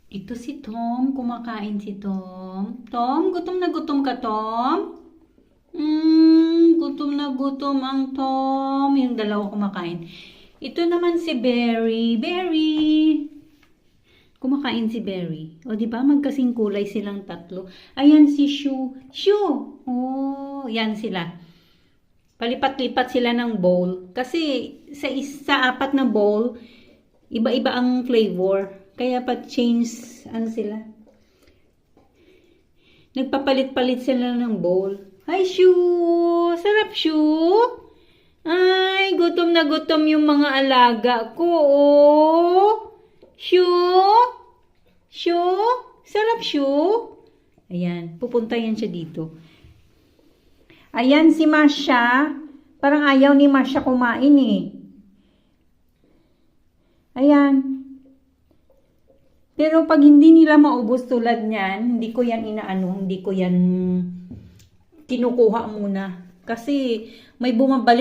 Ito si Tom. Kumakain si Tom. Tom, gutom na gutom ka, Tom? Gutom na gutom ang Tom. Yung dalawa kumakain. Ito naman si Berry. Berry. Kumakain si Berry. O, di ba? Magkasing kulay silang tatlo. Ayan si Shu. Shu! Oh, yan sila. Palipat-lipat sila ng bowl. Kasi sa apat na bowl, iba-iba ang flavor. Kaya pa-change, ano sila? Nagpapalit-palit sila ng bowl. Hi, Shu! Sarap, Shu! Ay, gutom na gutom yung mga alaga ko, oh! Shu! Shu! Sarap, Shu! Ayan, pupunta yan siya dito. Ayan si Masha. Parang ayaw ni Masha kumain eh. Ayan. Pero pag hindi nila maubos tulad niyan, hindi ko yan inaano, hindi ko yan kinukuha muna. Kasi may bumabalik